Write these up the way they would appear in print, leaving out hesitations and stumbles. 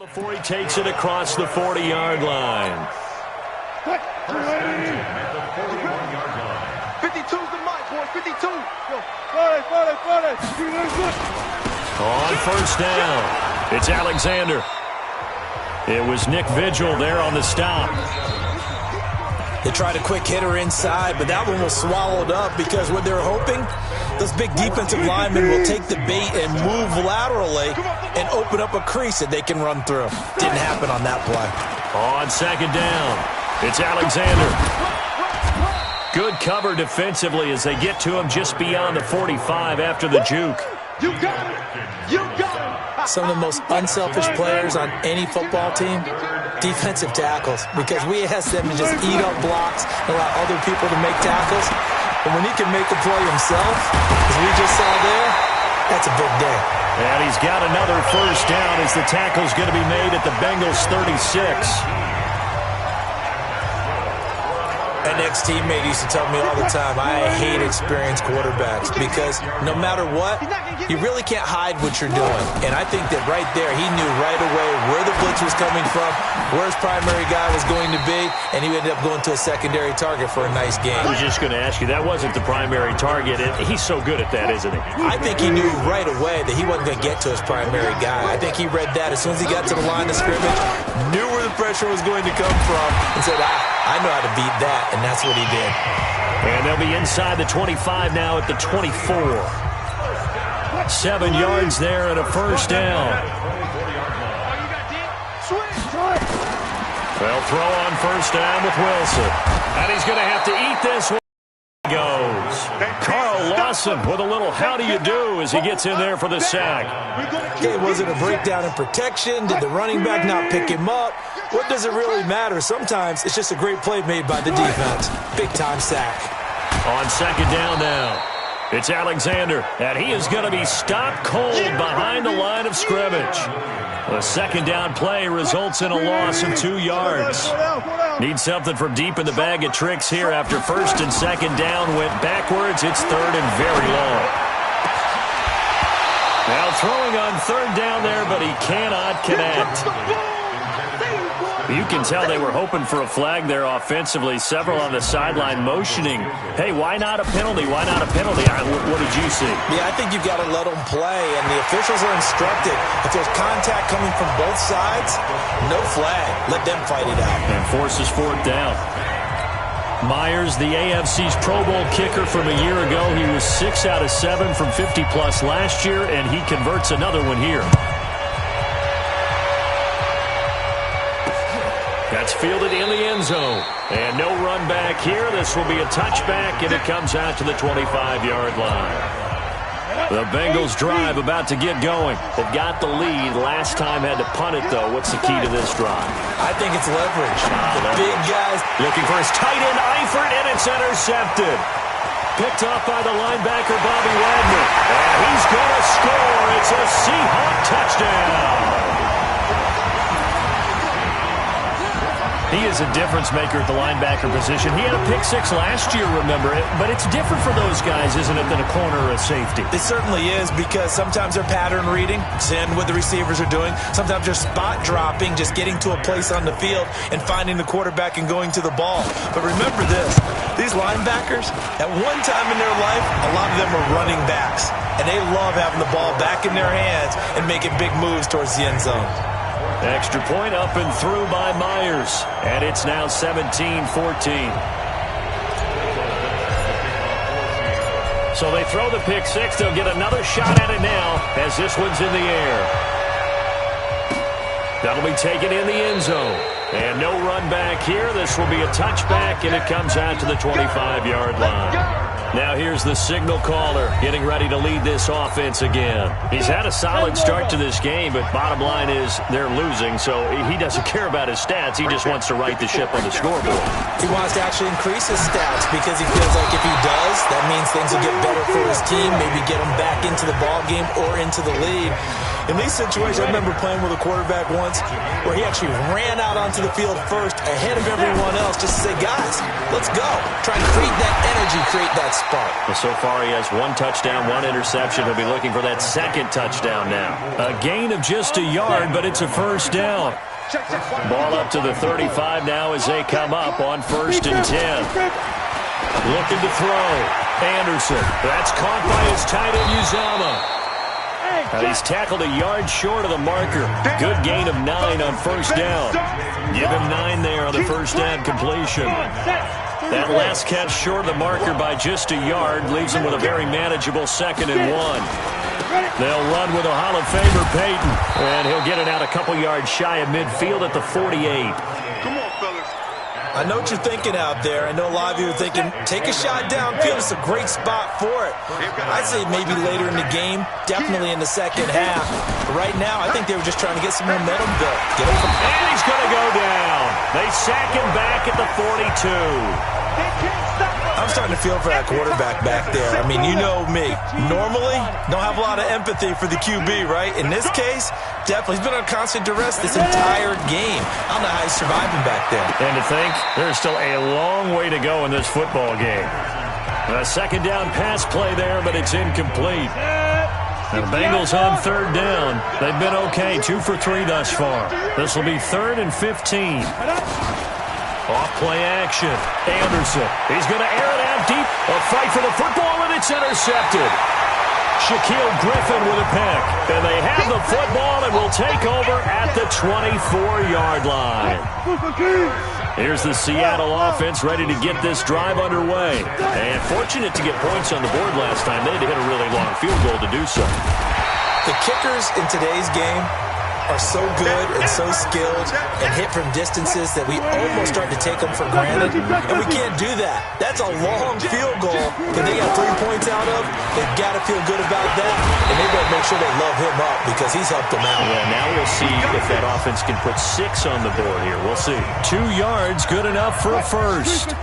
Before he takes it across the 40-yard line. 52's the mic, boy. 52. On first down, it's Alexander. It was Nick Vigil there on the stop. They tried a quick hitter inside, but that one was swallowed up because what they're hoping, those big defensive linemen will take the bait and move laterally and open up a crease that they can run through. Didn't happen on that play. On second down, it's Alexander. Good cover defensively as they get to him just beyond the 45 after the juke. You got it. You got it. Some of the most unselfish players on any football team, defensive tackles, because we ask them to just eat up blocks and allow other people to make tackles. But when he can make a play himself, as we just saw there, that's a big day. And he's got another first down as the tackle's going to be made at the Bengals 36. An ex-teammate used to tell me all the time, I hate experienced quarterbacks because no matter what, you really can't hide what you're doing. And I think that right there, he knew right away where the blitz was coming from, where his primary guy was going to be, and he ended up going to a secondary target for a nice game. I was just going to ask you, that wasn't the primary target. He's so good at that, isn't he? I think he knew right away that he wasn't going to get to his primary guy. I think he read that as soon as he got to the line of scrimmage, knew where the pressure was going to come from, and said, I know how to beat that, and that's what he did. And they'll be inside the 25 now at the 24. 7 yards there and a first down. Well, throw on first down with Wilson. And he's going to have to eat this one. He goes. Carl Lawson with a little how do you do as he gets in there for the sack. Okay, was it a breakdown in protection? Did the running back not pick him up? What does it really matter? Sometimes it's just a great play made by the defense. Big-time sack. On second down now, it's Alexander, and he is going to be stopped cold behind the line of scrimmage. The second down play results in a loss of 2 yards. Need something from deep in the bag of tricks here after first and second down went backwards. It's third and very long. Now throwing on third down there, but he cannot connect. You can tell they were hoping for a flag there offensively. Several on the sideline motioning, hey, why not a penalty? Why not a penalty? What did you see? Yeah, I think you've got to let them play, and the officials are instructed. If there's contact coming from both sides, no flag. Let them fight it out. And forces fourth down. Myers, the AFC's Pro Bowl kicker from a year ago. He was 6 out of 7 from 50-plus last year, and he converts another one here. That's fielded in the end zone. And no run back here. This will be a touchback, and it comes out to the 25-yard line. The Bengals drive about to get going. They've got the lead. Last time had to punt it, though. What's the key to this drive? I think it's leverage. The big guys. Looking for his tight end, Eifert, and it's intercepted. Picked off by the linebacker, Bobby Wagner. And he's going to score. It's a Seahawk touchdown. He is a difference maker at the linebacker position. He had a pick six last year, remember it, but it's different for those guys, isn't it, than a corner or a safety? It certainly is, because sometimes they're pattern reading, seeing what the receivers are doing. Sometimes they're spot dropping, just getting to a place on the field and finding the quarterback and going to the ball. But remember this, these linebackers, at one time in their life, a lot of them are running backs, and they love having the ball back in their hands and making big moves towards the end zone. Extra point up and through by Myers. And it's now 17-14. So they throw the pick six. They'll get another shot at it now as this one's in the air. That'll be taken in the end zone. And no run back here. This will be a touchback, and it comes out to the 25-yard line. Now here's the signal caller getting ready to lead this offense again. He's had a solid start to this game, but bottom line is they're losing, so he doesn't care about his stats. He just wants to right the ship on the scoreboard. He wants to actually increase his stats because he feels like if he does, that means things will get better for his team, maybe get him back into the ball game or into the lead. In these situations, I remember playing with a quarterback once where he actually ran out onto the field first ahead of everyone else just to say, guys, let's go. Try to create that energy, create that spark. Well, so far he has 1 touchdown, 1 interception. He'll be looking for that second touchdown now. A gain of just a yard, but it's a first down. Ball up to the 35 now as they come up on 1st and 10. Looking to throw. Anderson. That's caught by his tight end, Uzama. And he's tackled a yard short of the marker. Good gain of 9 on 1st down. Give him 9 there on the 1st down completion. That last catch short of the marker by just a yard leaves him with a very manageable 2nd and 1. They'll run with a Hall of Famer, Peyton. And he'll get it out a couple yards shy of midfield at the 48. Come on, fellas. I know what you're thinking out there. I know a lot of you are thinking, take a shot downfield. It's a great spot for it. I'd say maybe later in the game, definitely in the second half. But right now, I think they were just trying to get some momentum built. And he's going to go down. They sack him back at the 42. I'm starting to feel for that quarterback back there. I mean, you know me. Normally, don't have a lot of empathy for the QB, right? In this case, definitely. He's been on constant duress this entire game. I don't know how he's surviving back there. And to think, there's still a long way to go in this football game. A 2nd down pass play there, but it's incomplete. The Bengals on 3rd down. They've been okay, 2 for 3 thus far. This will be 3rd and 15. Off play action. Anderson. He's going to air it out deep. A fight for the football, and it's intercepted. Shaquille Griffin with a pick. And they have the football and will take over at the 24-yard line. Here's the Seattle offense ready to get this drive underway. And fortunate to get points on the board last time. They had to hit a really long field goal to do so. The kickers in today's game are so good and so skilled and hit from distances that we almost start to take them for granted, and we can't do that. That's a long field goal that they got 3 points out of. They've got to feel good about that, and they better make sure they love him up because he's helped them out. Yeah, now we'll see if that offense can put 6 on the board here. We'll see. 2 yards, good enough for a first.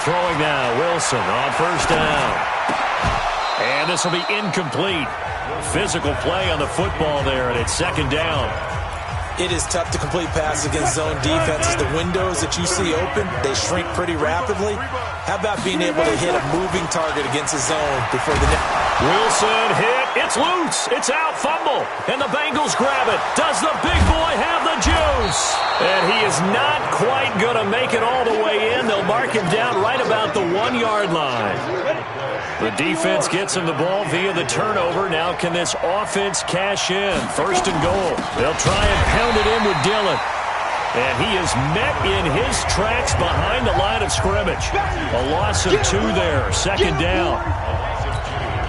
Throwing now, Wilson on 1st down. And this will be incomplete. Physical play on the football there, and it's 2nd down. It is tough to complete passes against zone defenses. The windows that you see open, they shrink pretty rapidly. How about being able to hit a moving target against a zone before the next? Wilson hit. It's loose. It's out. Fumble. And the Bengals grab it. Does the big boy have the juice? And he is not quite going to make it all the way in. They'll mark him down right about the 1-yard line. The defense gets him the ball via the turnover. Now can this offense cash in? 1st and goal. They'll try and pound it in with Dillon. And he is met in his tracks behind the line of scrimmage. A loss of 2 there. 2nd down.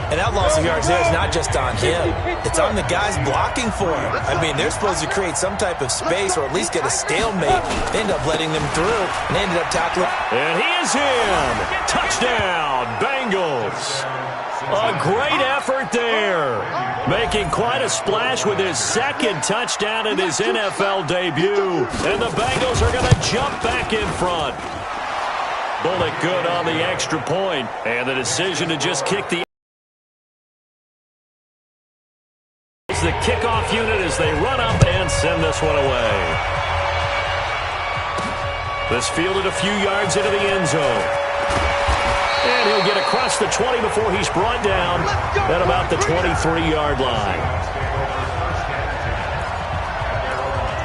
And that loss of yards there is not just on him. It's on the guys blocking for him. I mean, they're supposed to create some type of space or at least get a stalemate. They end up letting them through, and they ended up tackling. And he is in. Touchdown, Bengals. A great effort there. Making quite a splash with his 2nd touchdown in his NFL debut. And the Bengals are going to jump back in front. Bullet good on the extra point. And the decision to just kick the kickoff unit as they run up and send this one away. This fielded a few yards into the end zone. And he'll get across the 20 before he's brought down at about the 23-yard line.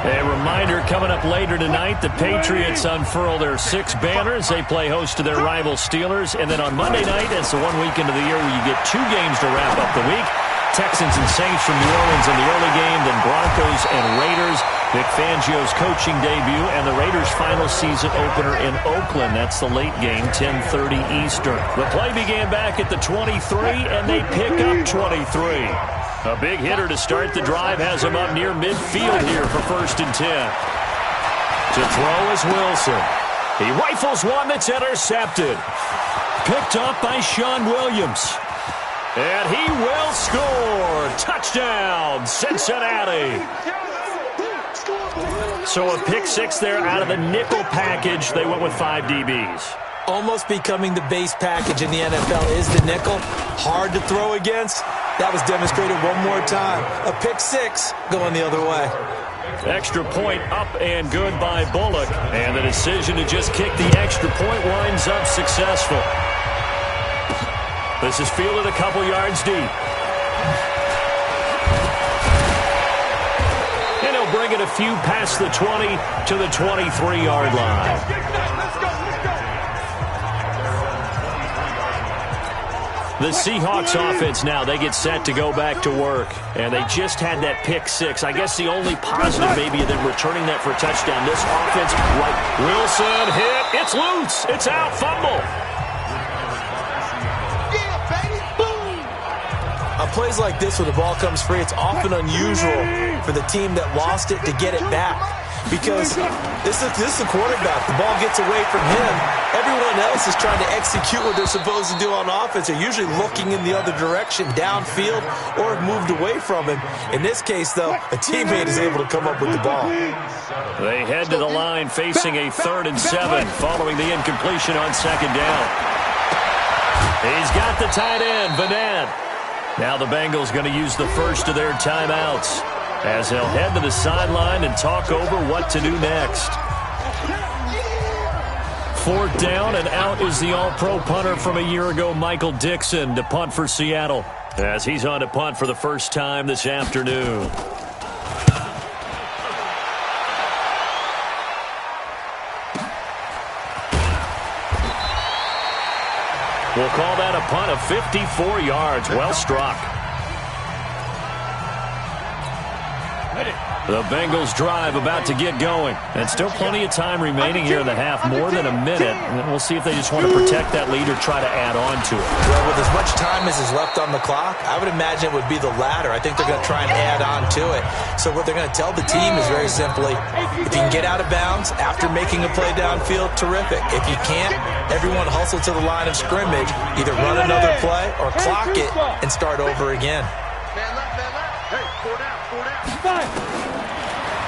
A reminder coming up later tonight, the Patriots unfurl their 6 banners. They play host to their rival Steelers. And then on Monday night, it's the 1 weekend of the year where you get 2 games to wrap up the week. Texans and Saints from New Orleans in the early game, then Broncos and Raiders. Vic Fangio's coaching debut and the Raiders' final season opener in Oakland. That's the late game, 10:30 Eastern. The play began back at the 23, and they pick up 23. A big hitter to start the drive has him up near midfield here for 1st and 10. To throw is Wilson. He rifles one that's intercepted. Picked up by Sean Williams. And he will score. Touchdown, Cincinnati. So a pick six there out of the nickel package. They went with 5 DBs. Almost becoming the base package in the NFL is the nickel. Hard to throw against. That was demonstrated one more time. A pick six going the other way. Extra point up and good by Bullock. And the decision to just kick the extra point winds up successful. This is fielded a couple yards deep. And he'll bring it a few past the 20 to the 23-yard line. The Seahawks offense now, they get set to go back to work. And they just had that pick six. I guess the only positive maybe of them returning that for a touchdown. This offense, right, Wilson hit. It's loose. It's out. Fumble. Plays like this when the ball comes free, it's often unusual for the team that lost it to get it back. Because this is the quarterback. The ball gets away from him. Everyone else is trying to execute what they're supposed to do on offense. They're usually looking in the other direction, downfield, or have moved away from him. In this case, though, a teammate is able to come up with the ball. They head to the line facing a 3rd and 7 following the incompletion on 2nd down. He's got the tight end, Vanette. Now the Bengals going to use the first of their timeouts as they'll head to the sideline and talk over what to do next. 4th down and out is the all-pro punter from a year ago, Michael Dixon, to punt for Seattle as he's on to punt for the first time this afternoon. We'll call that a punt of 54 yards. Well struck. The Bengals drive about to get going. And still plenty of time remaining here in the half, more than a minute. And we'll see if they just want to protect that lead or try to add on to it. Well, with as much time as is left on the clock, I would imagine it would be the latter. I think they're going to try and add on to it. So what they're going to tell the team is very simply, if you can get out of bounds after making a play downfield, terrific. If you can't, everyone hustle to the line of scrimmage, either run another play or clock it and start over again. Hey, 4 down.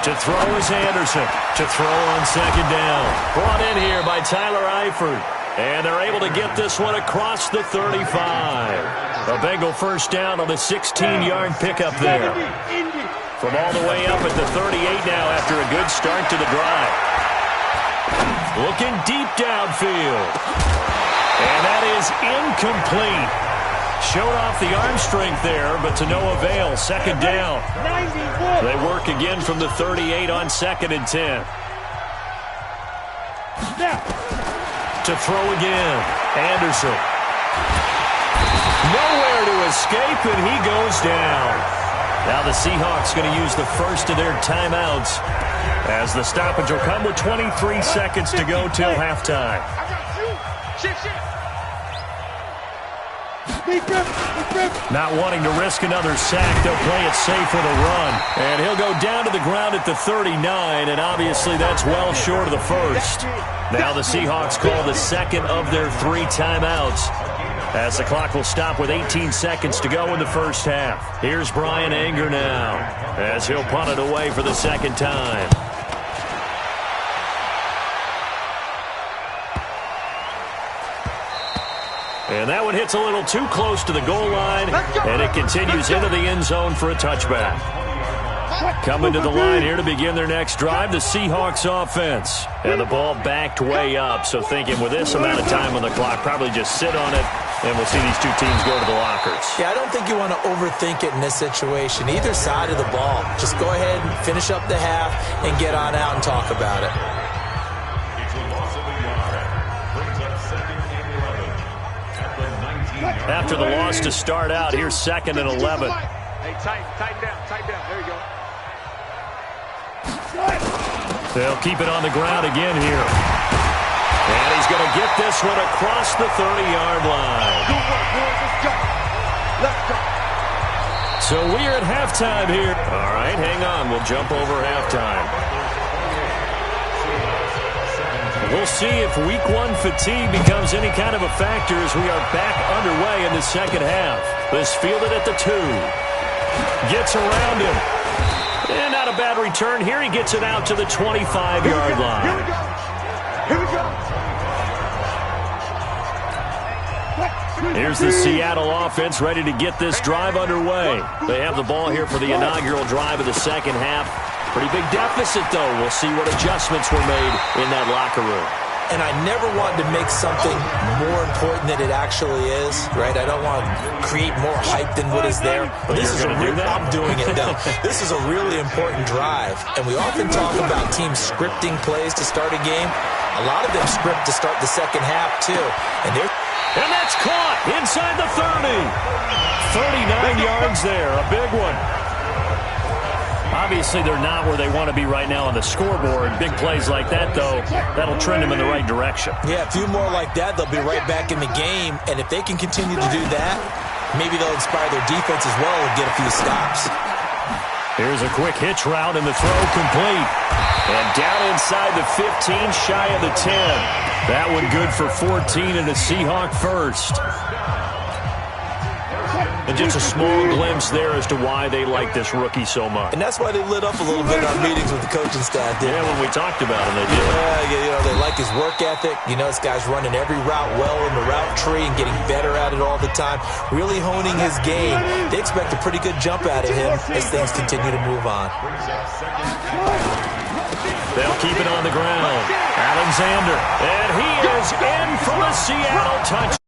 To throw is Anderson. To throw on 2nd down. Brought in here by Tyler Eifert. And they're able to get this one across the 35. A Bengal first down on the 16-yard pickup there. From all the way up at the 38 now after a good start to the drive. Looking deep downfield. And that is incomplete. Showed off the arm strength there, but to no avail. 2nd down. They work again from the 38 on 2nd and 10. To throw again. Anderson. Nowhere to escape, and he goes down. Now the Seahawks going to use the first of their timeouts as the stoppage will come with 23 seconds to go till halftime. Not wanting to risk another sack, they'll play it safe with a run. And he'll go down to the ground at the 39, and obviously that's well short of the first. Now the Seahawks call the second of their 3 timeouts as the clock will stop with 18 seconds to go in the first half. Here's Brian Anger now as he'll punt it away for the 2nd time. And that one hits a little too close to the goal line, and it continues into the end zone for a touchback. Coming to the line here to begin their next drive, the Seahawks offense. And the ball backed way up, so thinking with this amount of time on the clock, probably just sit on it, and we'll see these two teams go to the lockers. Yeah, I don't think you want to overthink it in this situation. Either side of the ball. Just go ahead and finish up the half and get on out and talk about it. After the loss to start out, here's 2nd and 11. Hey, tighten down. There you go. They'll keep it on the ground again here. And he's going to get this one across the 30-yard line. Good work, boys. Let's go. So we are at halftime here. All right, hang on. We'll jump over halftime. We'll see if Week 1 fatigue becomes any kind of a factor as we are back underway in the second half. This fielded at the 2. Gets around him. And not a a bad return here. He gets it out to the 25-yard line. Here we go. Here we go. Here's the Seattle offense ready to get this drive underway. They have the ball here for the inaugural drive of the second half. Pretty big deficit, though. We'll see what adjustments were made in that locker room. And I never wanted to make something more important than it actually is, right? I don't want to create more hype than what is there. But this is I'm doing it now. This is a really important drive. And we often talk about teams scripting plays to start a game. A lot of them script to start the second half, too. And that's caught inside the 30. 39 yards there, a big one. Obviously, they're not where they want to be right now on the scoreboard. Big plays like that, though, that'll trend them in the right direction. Yeah, a few more like that, they'll be right back in the game. And if they can continue to do that, maybe they'll inspire their defense as well and get a few stops. Here's a quick hitch route, and the throw complete. And down inside the 15, shy of the 10. That one good for 14 and a Seahawk first. And just a small glimpse there as to why they like this rookie so much. And that's why they lit up a little bit in our meetings with the coaching staff. Yeah, when we talked about him, they did. Yeah, they like his work ethic. This guy's running every route well in the route tree and getting better at it all the time, really honing his game. They expect a pretty good jump out of him as things continue to move on. They'll keep it on the ground. Alexander, and he is in for a Seattle touchdown.